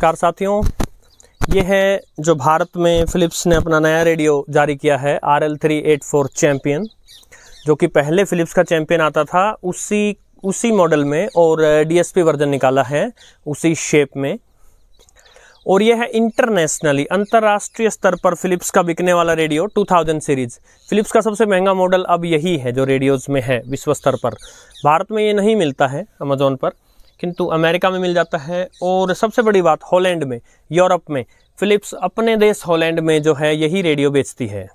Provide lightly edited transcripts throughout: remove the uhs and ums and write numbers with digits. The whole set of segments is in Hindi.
नमस्कार साथियों, ये है जो भारत में फिलिप्स ने अपना नया रेडियो जारी किया है RL384 चैम्पियन, जो कि पहले फिलिप्स का चैम्पियन आता था उसी मॉडल में और DSP वर्जन निकाला है उसी शेप में। और यह है इंटरनेशनली अंतर्राष्ट्रीय स्तर पर फिलिप्स का बिकने वाला रेडियो 2000 सीरीज। फिलिप्स का सबसे महंगा मॉडल अब यही है जो रेडियोज़ में है विश्व स्तर पर। भारत में ये नहीं मिलता है अमेजोन पर, किंतु अमेरिका में मिल जाता है। और सबसे बड़ी बात, हॉलैंड में, यूरोप में फिलिप्स अपने देश हॉलैंड में जो है यही रेडियो बेचती है।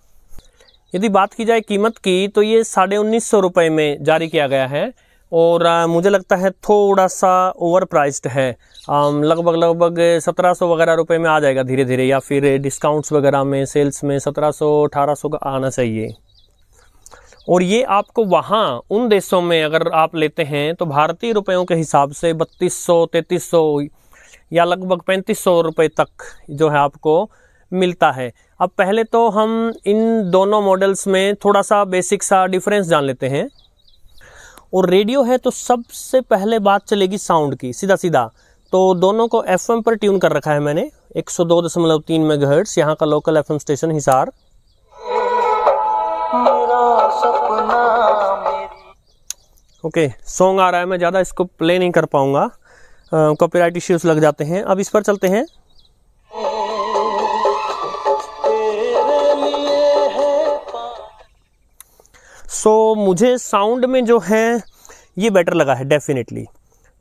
यदि बात की जाए कीमत की तो ये 1950 रुपये में जारी किया गया है और मुझे लगता है थोड़ा सा ओवर प्राइस्ड है। लगभग 1700 वगैरह रुपए में आ जाएगा धीरे धीरे, या फिर डिस्काउंट्स वगैरह में सेल्स में 1700-1800 का आना चाहिए। और ये आपको वहाँ उन देशों में अगर आप लेते हैं तो भारतीय रुपयों के हिसाब से 3200-3300 या लगभग 3500 रुपये तक जो है आपको मिलता है। अब पहले तो हम इन दोनों मॉडल्स में थोड़ा सा बेसिक सा डिफरेंस जान लेते हैं। और रेडियो है तो सबसे पहले बात चलेगी साउंड की, सीधा सीधा। तो दोनों को FM पर ट्यून कर रखा है मैंने, 102.3 मेगाहर्ट्ज, यहाँ का local FM station Hisar. Okay, song आ रहा है, मैं ज़्यादा इसको प्ले नहीं कर पाऊंगा, कॉपीराइट इश्यूज लग जाते हैं। अब इस पर चलते हैं। मुझे साउंड में जो है ये बेटर लगा है डेफिनेटली,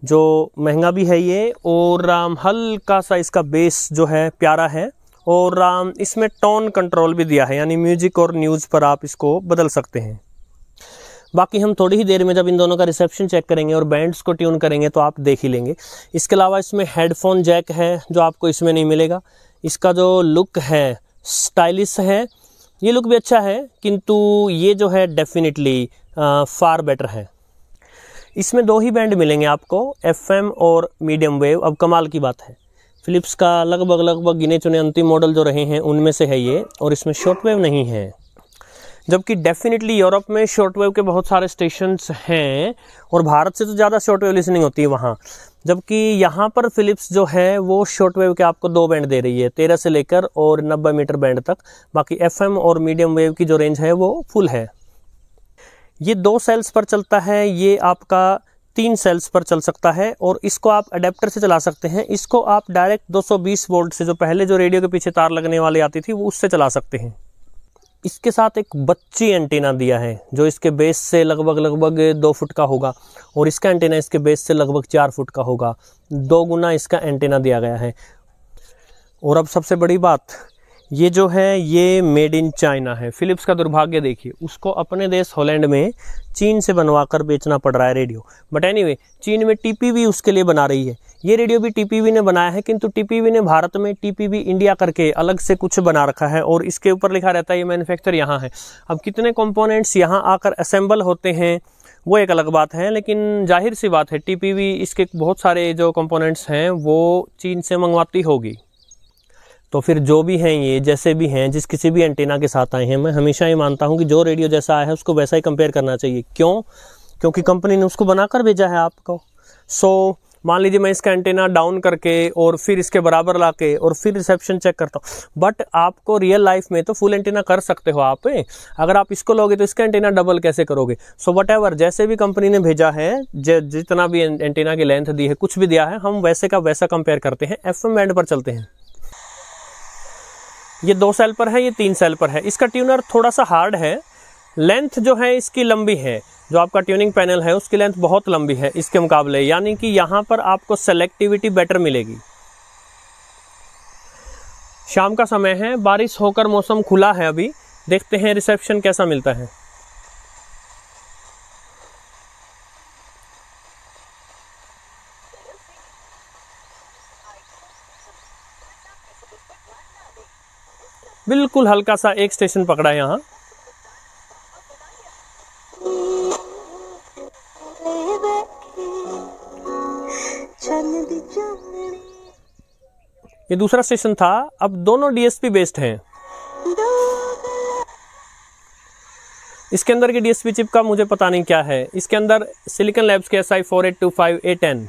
जो महंगा भी है ये, और हल्का सा इसका बेस जो है प्यारा है, और इसमें टोन कंट्रोल भी दिया है, यानी म्यूजिक और न्यूज़ पर आप इसको बदल सकते हैं। बाकी हम थोड़ी ही देर में जब इन दोनों का रिसेप्शन चेक करेंगे और बैंड्स को ट्यून करेंगे तो आप देख ही लेंगे। इसके अलावा इसमें हेडफोन जैक है जो आपको इसमें नहीं मिलेगा। इसका जो लुक है स्टाइलिश है, ये लुक भी अच्छा है, किंतु ये जो है डेफिनेटली फार बेटर है। इसमें 2 ही बैंड मिलेंगे आपको, FM और मीडियम वेव। अब कमाल की बात है, फिलिप्स का लगभग गिने चुने अंतिम मॉडल जो रहे हैं उनमें से है ये, और इसमें शॉर्ट वेव नहीं है। जबकि डेफिनेटली यूरोप में शॉर्ट वेव के बहुत सारे स्टेशंस हैं और भारत से तो ज़्यादा शॉर्ट वेव लिसनिंग होती है वहाँ। जबकि यहाँ पर फिलिप्स जो है वो शॉर्ट वेव के आपको 2 बैंड दे रही है, 13 से लेकर और 90 मीटर बैंड तक। बाकी FM और मीडियम वेव की जो रेंज है वो फुल है। ये 2 सेल्स पर चलता है, ये आपका 3 सेल्स पर चल सकता है, और इसको आप अडेप्टर से चला सकते हैं। इसको आप डायरेक्ट 220 वोल्ट से, जो पहले जो रेडियो के पीछे तार लगने वाली आती थी, वो उससे चला सकते हैं। इसके साथ एक बच्ची एंटीना दिया है जो इसके बेस से लगभग 2 फुट का होगा, और इसका एंटीना इसके बेस से लगभग 4 फुट का होगा। 2 गुना इसका एंटीना दिया गया है। और अब सबसे बड़ी बात, ये जो है ये मेड इन चाइना है। फिलिप्स का दुर्भाग्य देखिए, उसको अपने देश हॉलैंड में चीन से बनवा कर बेचना पड़ रहा है रेडियो। बट एनीवे, चीन में TPV उसके लिए बना रही है। ये रेडियो भी TPV ने बनाया है, किंतु TPV ने भारत में TPV इंडिया करके अलग से कुछ बना रखा है, और इसके ऊपर लिखा रहता है ये मैन्युफैक्चर यहाँ है। अब कितने कंपोनेंट्स यहाँ आकर असेंबल होते हैं वो एक अलग बात है, लेकिन जाहिर सी बात है TPV इसके बहुत सारे जो कंपोनेंट्स हैं वो चीन से मंगवाती होगी। तो फिर जो भी हैं ये, जैसे भी हैं, जिस किसी भी एंटीना के साथ आए हैं, मैं हमेशा ये मानता हूँ कि जो रेडियो जैसा आया है उसको वैसा ही कंपेयर करना चाहिए। क्यों? क्योंकि कंपनी ने उसको बनाकर भेजा है आपको। मान लीजिए मैं इसका एंटीना डाउन करके और फिर इसके बराबर लाके और फिर रिसेप्शन चेक करता हूँ, बट आपको रियल लाइफ में तो फुल एंटीना कर सकते हो आप। अगर आप इसको लोगे तो इसका एंटीना डबल कैसे करोगे? व्हाटएवर, जैसे भी कंपनी ने भेजा है, जितना भी एंटीना की लेंथ दी है, कुछ भी दिया है, हम वैसे का वैसा कंपेयर करते हैं। FM बैंड पर चलते हैं। ये 2 सेल पर है, ये 3 सेल पर है। इसका ट्यूनर थोड़ा सा हार्ड है, लेंथ जो है इसकी लंबी है। जो आपका ट्यूनिंग पैनल है उसकी लेंथ बहुत लंबी है इसके मुकाबले, यानी कि यहाँ पर आपको सेलेक्टिविटी बेटर मिलेगी। शाम का समय है, बारिश होकर मौसम खुला है अभी, देखते हैं रिसेप्शन कैसा मिलता है। बिल्कुल हल्का सा एक स्टेशन पकड़ा है यहाँ। ये दूसरा स्टेशन था। अब दोनों DSP बेस्ड हैं। इसके अंदर की DSP चिप का मुझे पता नहीं क्या है। इसके अंदर सिलिकॉन लैब्स के SI4825A10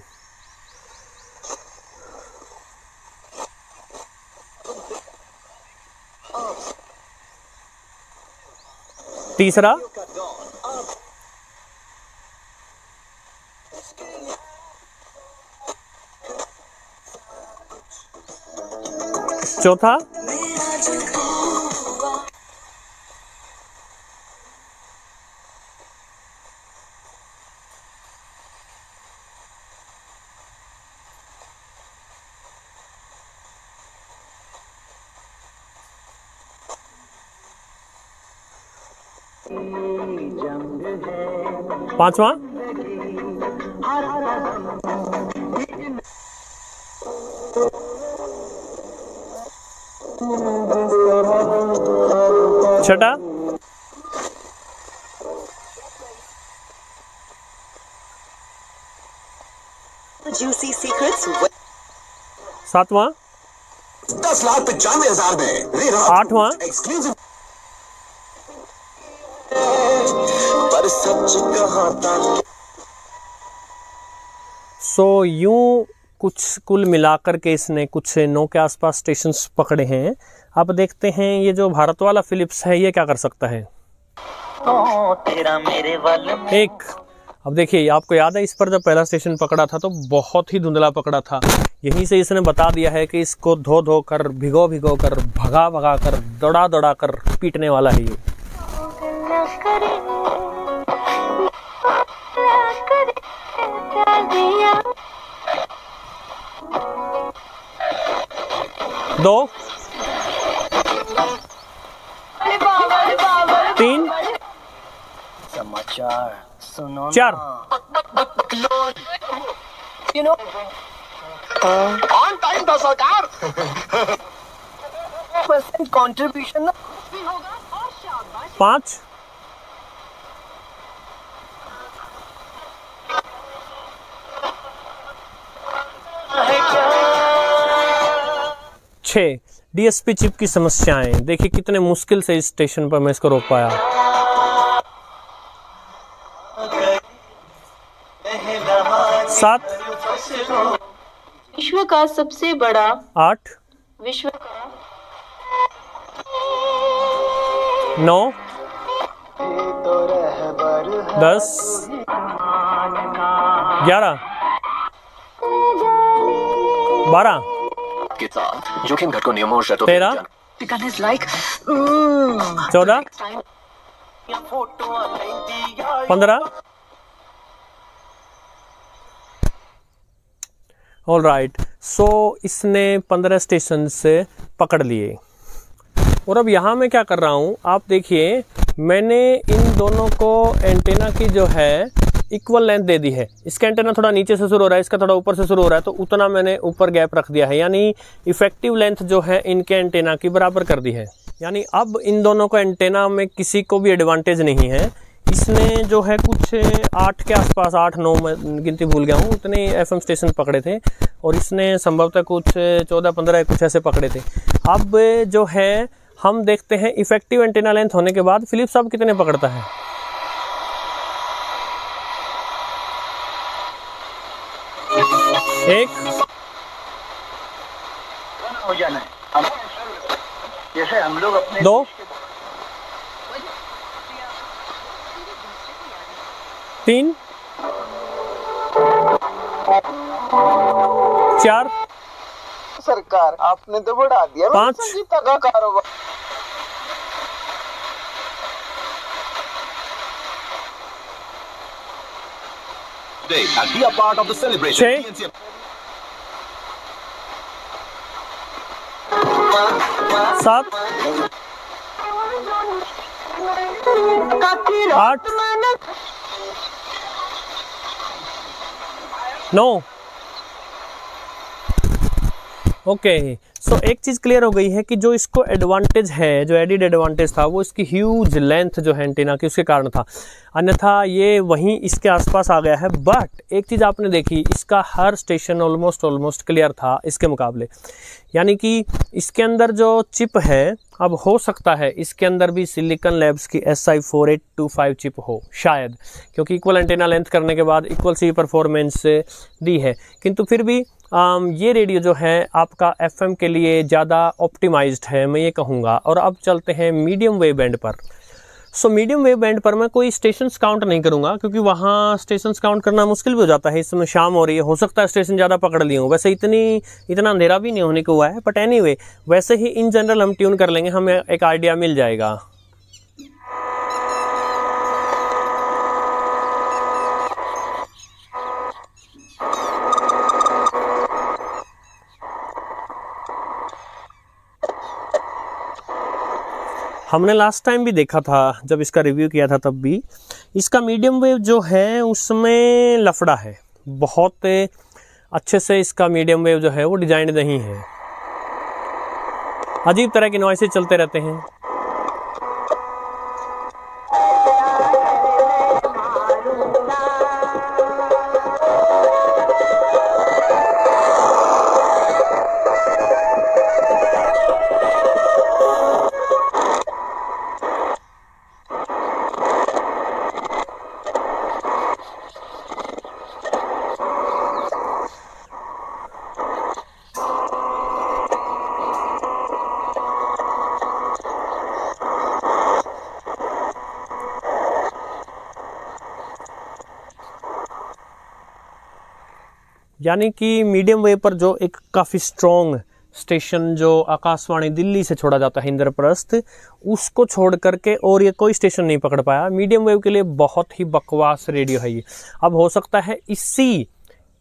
तीसरा, चौथा, पांचवा, छठा, Juicy Secrets, सातवां, 10,95,000 में आठवां, एक्सक्लूसिव पर सच कहा था। सो यूं कुछ कुल मिलाकर के इसने कुछ 9 के आसपास स्टेशंस पकड़े हैं। अब देखते हैं ये जो भारत वाला फिलिप्स है ये क्या कर सकता है। एक, अब देखिए आपको याद है इस पर जब पहला स्टेशन पकड़ा था तो बहुत ही धुंधला पकड़ा था। यहीं से इसने बता दिया है कि इसको धो धो कर, भिगो भिगो कर, भगा भगा कर, दौड़ा दौड़ा कर पीटने वाला है ये। दो, तीन, समाचार सुनो, चार, ऑन टाइम था सरकार। कंट्रीब्यूशन 5, 6 डीएसपी चिप की समस्याएं। देखिए कितने मुश्किल से इस स्टेशन पर मैं इसको रोक पाया। 7, विश्व का सबसे बड़ा 8, विश्व का 9, 10, 11, 12, के साथ जोखिम घट को नियमों और शर्तों 13, 14, 15। ऑल राइट, सो इसने 15 स्टेशन से पकड़ लिए। और अब यहाँ मैं क्या कर रहा हूँ आप देखिए, मैंने इन दोनों को एंटेना की जो है इक्वल लेंथ दे दी है। इसका एंटेना थोड़ा नीचे से शुरू हो रहा है, इसका थोड़ा ऊपर से शुरू हो रहा है, तो उतना मैंने ऊपर गैप रख दिया है, यानी इफेक्टिव लेंथ जो है इनके एंटेना की बराबर कर दी है। यानी अब इन दोनों को एंटेना में किसी को भी एडवांटेज नहीं है। इसने जो है कुछ 8 के आसपास, 8-9 में गिनती भूल गया हूँ, उतने एफएम स्टेशन पकड़े थे और इसने संभवतः कुछ 14-15 कुछ ऐसे पकड़े थे। अब जो है हम देखते हैं इफेक्टिव एंटेना लेंथ होने के बाद फिलिप्स अब कितने पकड़ता है। एक, हो जाना है जैसे हम लोग अपने 2, 3, 4, सरकार आपने तो बढ़ा दिया 5, का कारोबार। and be a part of the celebration. 6, 7, 8, 9। Okay, सो एक चीज क्लियर हो गई है कि जो इसको एडवांटेज है, जो एडिड एडवांटेज था, वो इसकी ह्यूज लेंथ जो है एंटीना की उसके कारण था, अन्यथा ये वहीं इसके आसपास आ गया है। बट एक चीज आपने देखी, इसका हर स्टेशन ऑलमोस्ट क्लियर था इसके मुकाबले, यानी कि इसके अंदर जो चिप है, अब हो सकता है इसके अंदर भी सिलिकॉन लैब्स की SI4825 चिप हो शायद, क्योंकि इक्वल एंटेना लेंथ करने के बाद इक्वल सी परफॉर्मेंस दी है, किंतु फिर भी ये रेडियो जो है आपका FM के लिए ज़्यादा ऑप्टिमाइज्ड है, मैं ये कहूँगा। और अब चलते हैं मीडियम वेव बैंड पर। सो मीडियम वेव बैंड पर मैं कोई स्टेशंस काउंट नहीं करूंगा, क्योंकि वहाँ स्टेशंस काउंट करना मुश्किल भी हो जाता है। इस समय शाम हो रही है, हो सकता है स्टेशन ज़्यादा पकड़ लिए हों। वैसे इतना अंधेरा भी नहीं होने को हुआ है, बट एनीवे वैसे ही इन जनरल हम ट्यून कर लेंगे, हमें एक आइडिया मिल जाएगा। हमने लास्ट टाइम भी देखा था, जब इसका रिव्यू किया था तब भी, इसका मीडियम वेव जो है उसमें लफड़ा है, बहुत अच्छे से इसका मीडियम वेव जो है वो डिजाइन नहीं है, अजीब तरह के नॉइसेस चलते रहते हैं। यानी कि मीडियम वेव पर जो एक काफ़ी स्ट्रॉन्ग स्टेशन जो आकाशवाणी दिल्ली से छोड़ा जाता है इंद्रप्रस्थ, उसको छोड़ करके और ये कोई स्टेशन नहीं पकड़ पाया। मीडियम वेव के लिए बहुत ही बकवास रेडियो है ये। अब हो सकता है इसी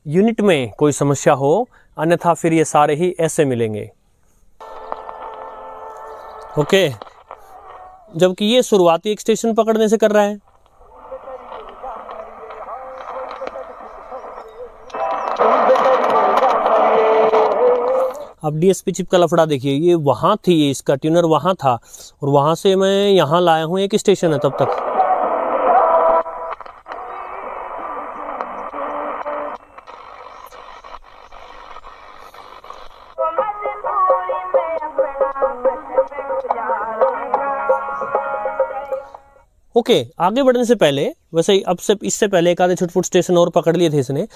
यूनिट में कोई समस्या हो, अन्यथा फिर ये सारे ही ऐसे मिलेंगे। ओके, जबकि ये शुरुआती एक स्टेशन पकड़ने से कर रहा है। अब डीएसपी चिप का लफड़ा देखिए, ये वहां थी, ये इसका ट्यूनर वहां था और वहां से मैं यहां लाया हूं, एक स्टेशन है तब तक। ओके, आगे बढ़ने से पहले, वैसे ही अब से इससे पहले एक आधे छुटपुट स्टेशन और पकड़ लिए थे इसने,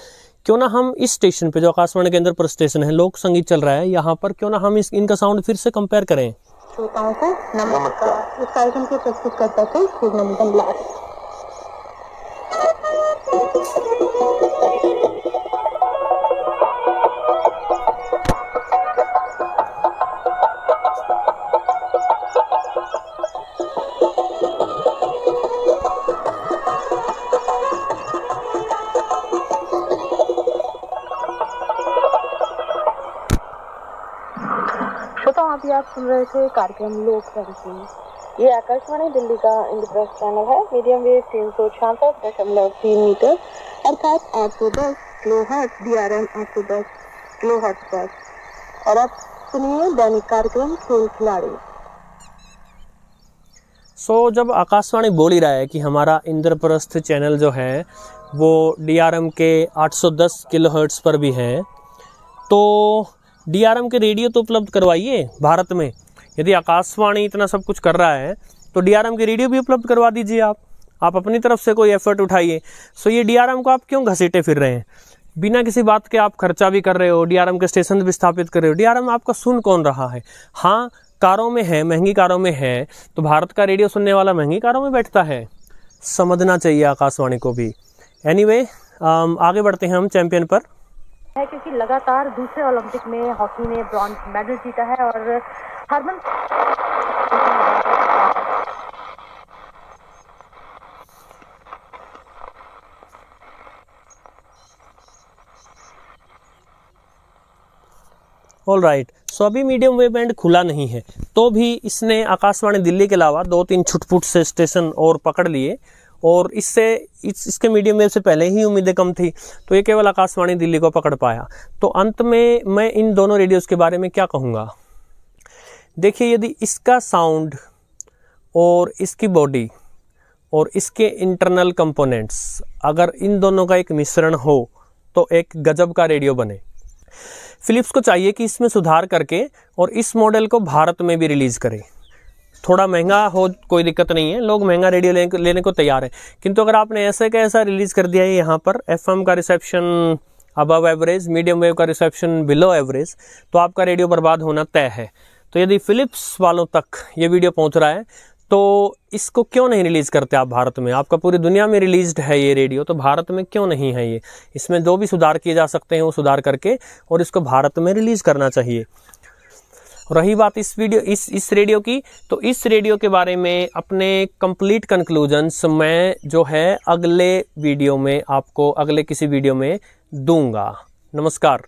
क्यों ना हम इस स्टेशन पे जो आकाशवाणी के अंदर पर स्टेशन है, लोक संगीत चल रहा है यहाँ पर, क्यों ना हम इनका साउंड फिर से कंपेयर करें। श्रोताओं को नमस्कार। इस कार्यक्रम के प्रस्तुतकर्ता थे पूर्णनंदन लाल। अभी आप सुन रहे थे कार्यक्रम लोक संगीत। ये आकाशवाणी दिल्ली का इंद्रप्रस्थ चैनल है। मीडियम वेव 366.3 मीटर अर्थात 810 किलोहर्ट्ज, DRM 810 किलोहर्ट्ज पर। और अब सुनिए दैनिक कार्यक्रम खेल खिलाड़ी। जब आकाशवाणी बोल ही रहा है कि हमारा इंद्रप्रस्थ चैनल जो है वो DRM के 810 किलोहर्ट्ज पर भी है, तो DRM के रेडियो तो उपलब्ध करवाइए भारत में। यदि आकाशवाणी इतना सब कुछ कर रहा है तो DRM के रेडियो भी उपलब्ध करवा दीजिए। आप अपनी तरफ से कोई एफर्ट उठाइए। ये DRM को आप क्यों घसीटे फिर रहे हैं? बिना किसी बात के आप खर्चा भी कर रहे हो, DRM के स्टेशन भी स्थापित कर रहे हो। DRM आपका सुन कौन रहा है? हाँ, कारों में है, महंगी कारों में है, तो भारत का रेडियो सुनने वाला महंगी कारों में बैठता है। समझना चाहिए आकाशवाणी को भी। एनीवे, आगे बढ़ते हैं हम चैंपियन पर। है क्योंकि लगातार दूसरे ओलंपिक में हॉकी ने ब्रॉन्ज मेडल जीता है और हरमन ऑलराइट। सो अभी मीडियम वेव बैंड खुला नहीं है, तो भी इसने आकाशवाणी दिल्ली के अलावा 2-3 छुटपुट से स्टेशन और पकड़ लिए, और इसके मीडियम वेव से पहले ही उम्मीदें कम थी, तो ये केवल आकाशवाणी दिल्ली को पकड़ पाया। तो अंत में मैं इन दोनों रेडियोस के बारे में क्या कहूँगा? देखिए, यदि इसका साउंड और इसकी बॉडी और इसके इंटरनल कंपोनेंट्स, अगर इन दोनों का एक मिश्रण हो तो एक गजब का रेडियो बने। फिलिप्स को चाहिए कि इसमें सुधार करके और इस मॉडल को भारत में भी रिलीज करे। थोड़ा महंगा हो कोई दिक्कत नहीं है, लोग महंगा रेडियो लेने को तैयार है, किंतु अगर आपने ऐसे का ऐसा रिलीज कर दिया है यहाँ पर FM का reception above average, medium wave का रिसेप्शन बिलो एवरेज, तो आपका रेडियो बर्बाद होना तय है। तो यदि फिलिप्स वालों तक ये वीडियो पहुँच रहा है तो इसको क्यों नहीं रिलीज़ करते आप भारत में? आपका पूरी दुनिया में रिलीज्ड है ये रेडियो, तो भारत में क्यों नहीं है ये? इसमें जो भी सुधार किए जा सकते हैं वो सुधार करके और इसको भारत में रिलीज़ करना चाहिए। रही बात इस रेडियो की, तो इस रेडियो के बारे में अपने कंप्लीट कंक्लूजन्स मैं जो है अगले किसी वीडियो में दूंगा। नमस्कार।